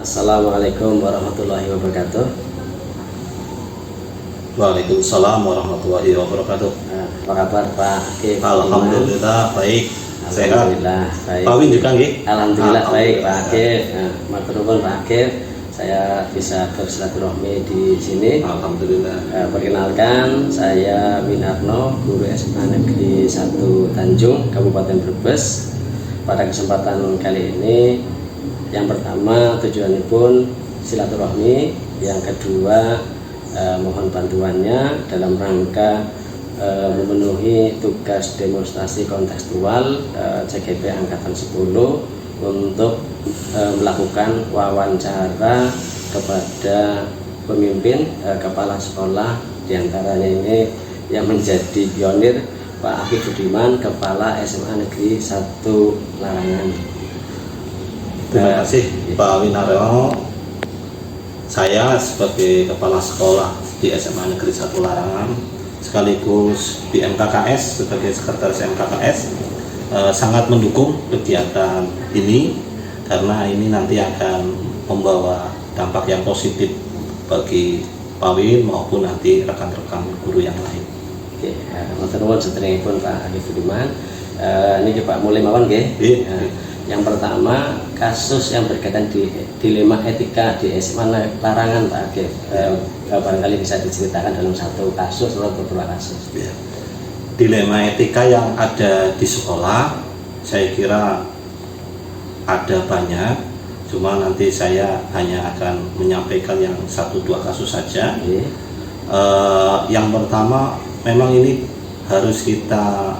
Assalamualaikum warahmatullahi wabarakatuh. Waalaikumsalam warahmatullahi wabarakatuh. Apa kabar Pak Akif? Alhamdulillah baik. Sehat. Alhamdulillah baik. Pak Win juga nggih? Alhamdulillah baik Pak Akif. Matur nuwun Pak Akif. Saya bisa bersilaturahmi di sini. Alhamdulillah. Perkenalkan, saya Winarno, guru SMA Negeri 1 Tanjung, Kabupaten Brebes. Pada kesempatan kali ini, yang pertama tujuannya pun silaturahmi, yang kedua mohon bantuannya dalam rangka memenuhi tugas demonstrasi kontekstual CGP Angkatan 10 untuk melakukan wawancara kepada pemimpin kepala sekolah, diantaranya ini yang menjadi pionir Pak Akif Budiman, Kepala SMA Negeri 1 Larangan. Terima kasih Pak Winarno. Saya sebagai kepala sekolah di SMA Negeri 1 Larangan sekaligus di MKKS sebagai sekretaris MKKS sangat mendukung kegiatan ini karena ini nanti akan membawa dampak yang positif bagi Pak Win maupun nanti rekan-rekan guru yang lain. Oke, matur nuwun sedherengipun Pak Akif Budiman. Ini Pak mulai mawon nggih. Yang pertama, kasus yang berkaitan di dilema etika di SMA Larangan Pak Akif. Barangkali bisa diceritakan dalam satu kasus atau beberapa kasus. Ya. Dilema etika yang ada di sekolah, saya kira ada banyak, cuma nanti saya hanya akan menyampaikan yang 1-2 kasus saja. Yang pertama, memang ini harus kita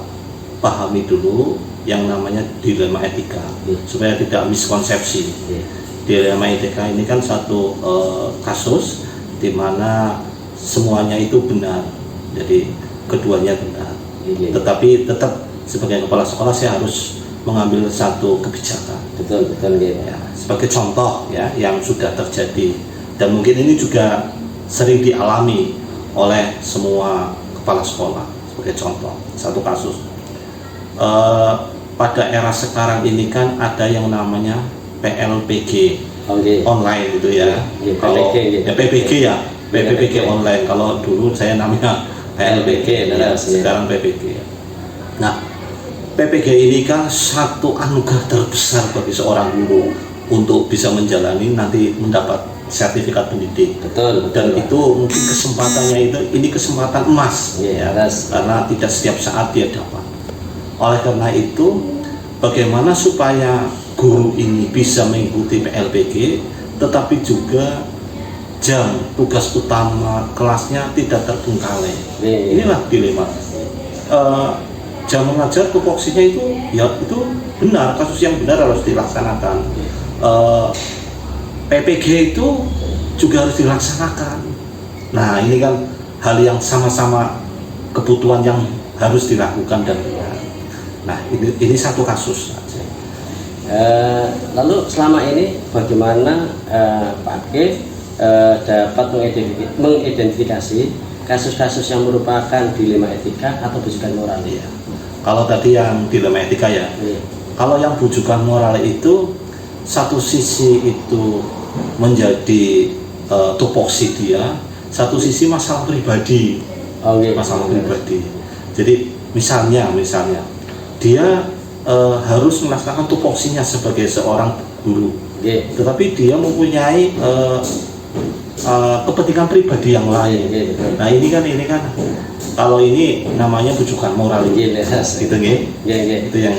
pahami dulu yang namanya dilema etika, supaya tidak miskonsepsi. Dilema etika ini kan satu kasus di mana semuanya itu benar, jadi keduanya benar. Tetapi tetap sebagai kepala sekolah saya harus mengambil satu kebijakan. Betul ya. Sebagai contoh ya yang sudah terjadi dan mungkin ini juga sering dialami oleh semua kepala sekolah. Sebagai contoh satu kasus pada era sekarang ini kan ada yang namanya PLPG online gitu ya. Kalau PPG ya PPG online. Kalau dulu saya namanya PLPG, sekarang PPG. Nah, PPG ini kan satu anugerah terbesar bagi seorang guru untuk bisa menjalani nanti mendapat sertifikat pendidik. Dan itu mungkin kesempatannya ini kesempatan emas ya, karena tidak setiap saat dia dapat. Oleh karena itu, bagaimana supaya guru ini bisa mengikuti PLPG, tetapi juga jam tugas utama kelasnya tidak terbengkalai. Inilah dilema. Jam mengajar tupoksinya itu ya itu benar, kasus yang benar harus dilaksanakan. PPG itu juga harus dilaksanakan. Nah ini kan hal yang sama-sama kebutuhan yang harus dilakukan dan benar. Nah ini satu kasus. Lalu selama ini bagaimana Pak Akif dapat mengidentifikasi kasus-kasus yang merupakan dilema etika atau bujukan moral ya? Kalau tadi yang dilema etika ya, kalau yang bujukan moral itu satu sisi itu menjadi tupoksi dia, satu sisi masalah pribadi, masalah pribadi. Jadi misalnya dia harus melaksanakan tupoksinya sebagai seorang guru, tetapi dia mempunyai kepentingan pribadi yang lain. Nah ini kan kalau ini namanya bujukan moral gitu itu yang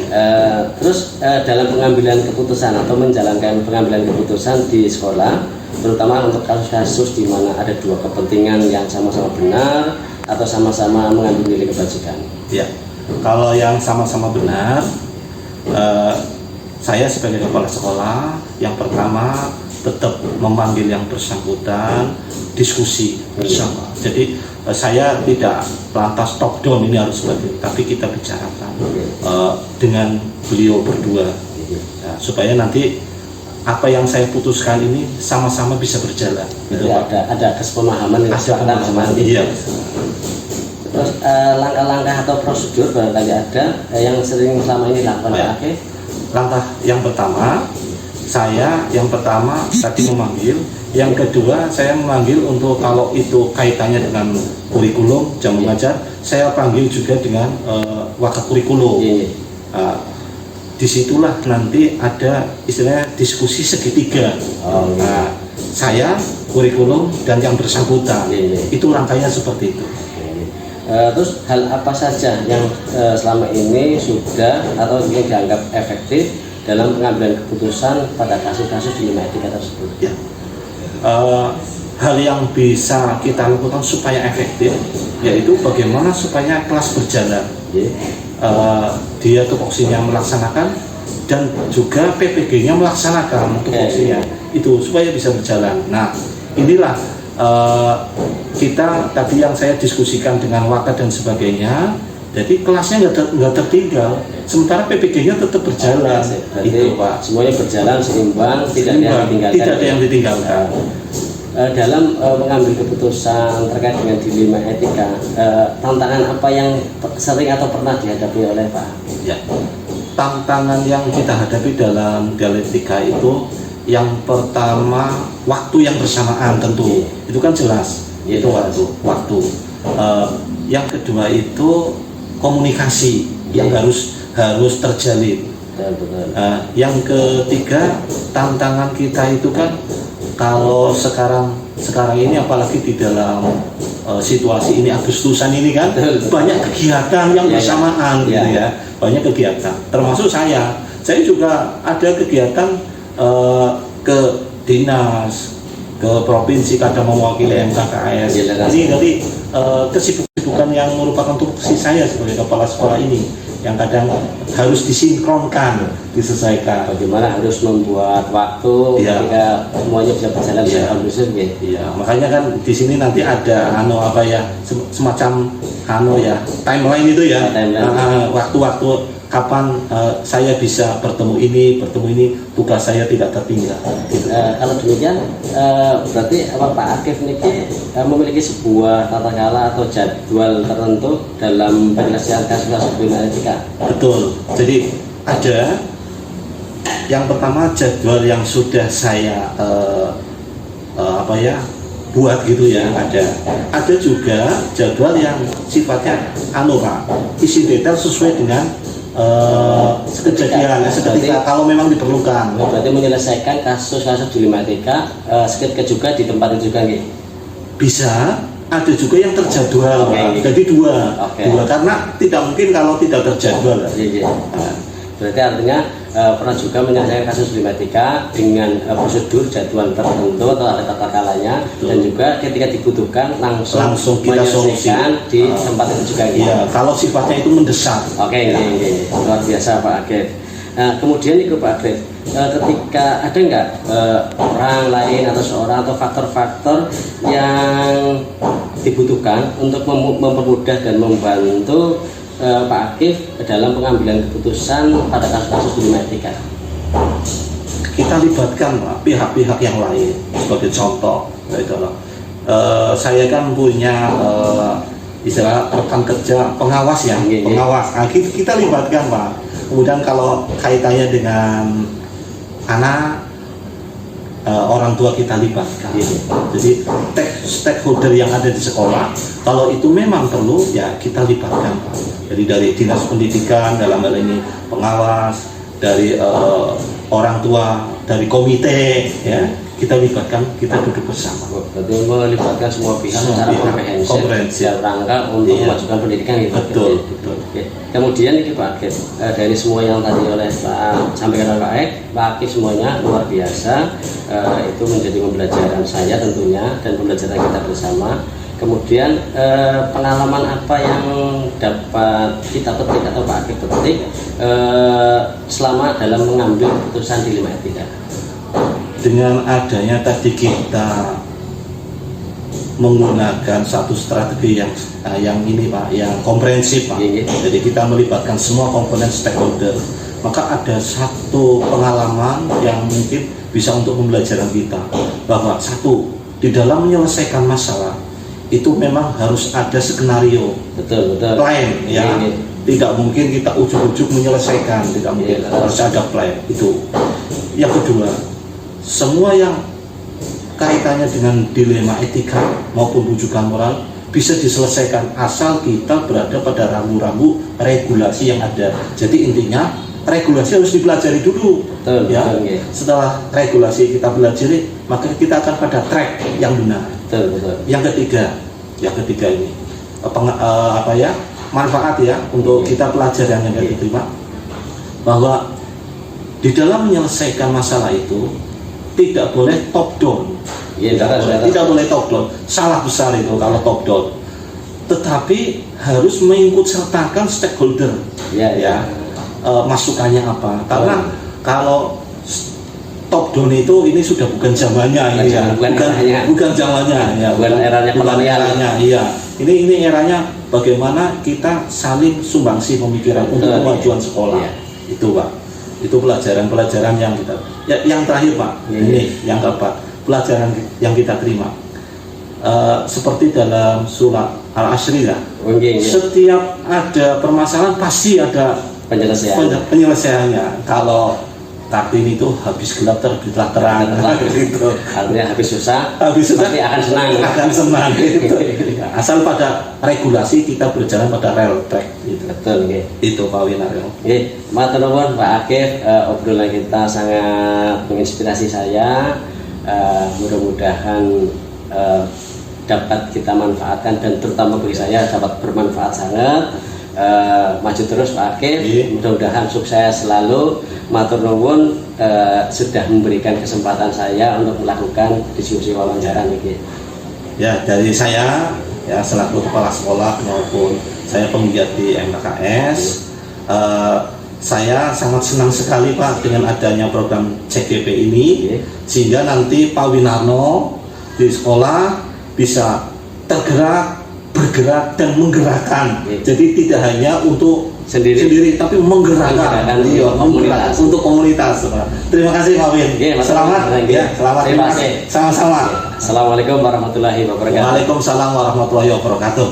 terus dalam pengambilan keputusan atau menjalankan pengambilan keputusan di sekolah, terutama untuk kasus-kasus di mana ada dua kepentingan yang sama-sama benar atau sama-sama mengambil nilai kebajikan. Ya, kalau yang sama-sama benar, saya sebagai kepala sekolah yang pertama tetap memanggil yang bersangkutan, diskusi bersama. Jadi saya tidak lantas top down ini harus seperti, tapi kita bicarakan dengan beliau berdua supaya nanti apa yang saya putuskan ini sama-sama bisa berjalan. Gitu, ada kesepemahaman, iya. Terus langkah-langkah atau prosedur barangkali ada yang sering selama ini dilakukan Pak Akif? Langkah yang pertama saya yang pertama tadi memanggil, yang kedua saya memanggil untuk kalau itu kaitannya dengan kurikulum jam mengajar, saya panggil juga dengan wakakurikulum. Disitulah nanti ada istilahnya diskusi segitiga. Saya, kurikulum, dan yang bersangkutan. Itu rangkaian seperti itu. Terus hal apa saja yang selama ini sudah atau yang dianggap efektif dalam pengambilan keputusan pada kasus-kasus dilema etika tersebut? Ya. Hal yang bisa kita lakukan supaya efektif yaitu bagaimana supaya kelas berjalan. Dia tupoksinya melaksanakan dan juga PPG-nya melaksanakan tupoksinya itu supaya bisa berjalan. Nah, inilah kita tadi yang saya diskusikan dengan Waka dan sebagainya. Jadi kelasnya nggak tertinggal, sementara PPG-nya tetap berjalan. Itu Pak, semuanya berjalan seimbang, tidak ada yang ditinggalkan. Dalam mengambil keputusan terkait dengan dilema etika, tantangan apa yang sering atau pernah dihadapi oleh Pak? Ya, tantangan yang kita hadapi dalam dialektika itu, yang pertama waktu yang bersamaan tentu, itu kan jelas, itu waktu. Yang kedua itu komunikasi yang harus terjalin. Yang ketiga, tantangan kita itu kan kalau sekarang ini apalagi di dalam situasi ini Agustusan ini kan banyak kegiatan yang bersamaan gitu ya, banyak kegiatan. Termasuk saya juga ada kegiatan ke dinas, ke provinsi, kadang mewakili MKKS. Ini jadi kesibukan yang merupakan tupoksi saya sebagai kepala sekolah ini, yang kadang harus disinkronkan, disesuaikan. Bagaimana harus membuat waktu ketika semuanya bisa berjalan secara kondusif, makanya kan di sini nanti ada semacam timeline itu ya, waktu-waktu kapan saya bisa bertemu ini, tugas saya tidak tertinggal. Gitu. Kalau demikian, berarti Pak Akif ini memiliki sebuah tata cara atau jadwal tertentu dalam penyelesaian kasus-kasus dilema etika. Betul. Jadi ada yang pertama jadwal yang sudah saya buat gitu ya, ada juga jadwal yang sifatnya Pak, isi detail sesuai dengan seketika kalau memang diperlukan. Berarti menyelesaikan kasus-kasus dilema etika seketika juga di tempat itu juga nih. Bisa, ada juga yang terjadwal. Jadi dua karena tidak mungkin kalau tidak terjadwal. Berarti artinya pernah juga menyelesaikan kasus dilema etika dengan prosedur jadwal tertentu atau ada tata kalanya, dan juga ketika dibutuhkan langsung kita menyelesaikan di tempat itu juga. Kalau sifatnya itu mendesak. Luar biasa Pak Akif. Kemudian itu Pak Akif, ketika ada nggak orang lain atau seorang atau faktor-faktor yang dibutuhkan untuk mempermudah dan membantu Pak Akif dalam pengambilan keputusan pada kasus-kasus dilema etika? Kita libatkan pihak-pihak yang lain. Sebagai contoh, saya kan punya istilah rekan kerja pengawas ya, pengawas. Kita libatkan Pak. Kemudian kalau kaitannya dengan anak, orang tua kita libatkan. Jadi stakeholder yang ada di sekolah, kalau itu memang perlu ya kita libatkan Pak. Jadi dari dinas pendidikan dalam hal ini pengawas, dari orang tua, dari komite ya, kita libatkan, kita duduk bersama. Berarti melibatkan semua pihak secara komprehensif dalam rangka untuk memajukan pendidikan gitu. Betul. Kemudian ini Pak Akif, dari semua yang tadi oleh Pak sampaikan oleh Pak Akif semuanya luar biasa. Itu menjadi pembelajaran saya tentunya dan pembelajaran kita bersama. Kemudian pengalaman apa yang dapat kita petik atau Pak Akif petik selama dalam mengambil keputusan dilema etika? Dengan adanya tadi kita menggunakan satu strategi yang ini Pak, yang komprehensif Pak. Jadi kita melibatkan semua komponen stakeholder. Maka ada satu pengalaman yang mungkin bisa untuk pembelajaran kita, bahwa satu, di dalam menyelesaikan masalah itu memang harus ada skenario, plan ya. Tidak mungkin kita ujuk-ujuk menyelesaikan, tidak mungkin, harus ada plan itu. Yang kedua, semua yang kaitannya dengan dilema etika maupun rujukan moral bisa diselesaikan asal kita berada pada rambu-rambu regulasi yang ada. Jadi intinya regulasi harus dipelajari dulu. Betul, ya. betul, ya. Setelah regulasi kita pelajari, maka kita akan pada track yang benar. Betul, betul. Yang ketiga ini manfaat ya untuk kita pelajaran yang kita terima, bahwa di dalam menyelesaikan masalah itu tidak boleh top down. Tidak boleh top down. Salah besar itu kalau top down. Tetapi harus mengikut sertakan stakeholder. Masukannya apa? Karena kalau top down itu ini sudah bukan zamannya, bukan zamannya, bukan eranya kolonial. Iya. Ini eranya bagaimana kita saling sumbangsi pemikiran untuk kemajuan sekolah. Itu Pak. Itu pelajaran yang kita. Yang terakhir Pak. Ini yang keempat. Pelajaran yang kita terima seperti dalam surat Al-Ashriyah, setiap ada permasalahan pasti ada penyelesaiannya. Kalau Kartini itu habis gelap terbitlah terang, gitu. Artinya habis susah pasti akan senang gitu. Asal pada regulasi kita berjalan pada rel track gitu. Betul, itu Pak Winaryo. Matur nuwun Pak Akif, obrolan kita sangat menginspirasi saya. Mudah-mudahan dapat kita manfaatkan dan terutama bagi saya dapat bermanfaat sangat. Maju terus Pak Akif, mudah-mudahan sukses selalu. Matur nuwun sudah memberikan kesempatan saya untuk melakukan diskusi wawancara niki. Ya, dari saya ya selaku kepala sekolah maupun saya penggiat di MTKS, saya sangat senang sekali Pak dengan adanya program CGP ini, sehingga nanti Pak Winarno di sekolah bisa bergerak dan menggerakkan. Jadi tidak hanya untuk sendiri tapi menggerakkan untuk komunitas. Terima kasih Pak Win. Selamat terima kasih. Sama-sama. Assalamualaikum warahmatullahi wabarakatuh. Waalaikumsalam warahmatullahi wabarakatuh.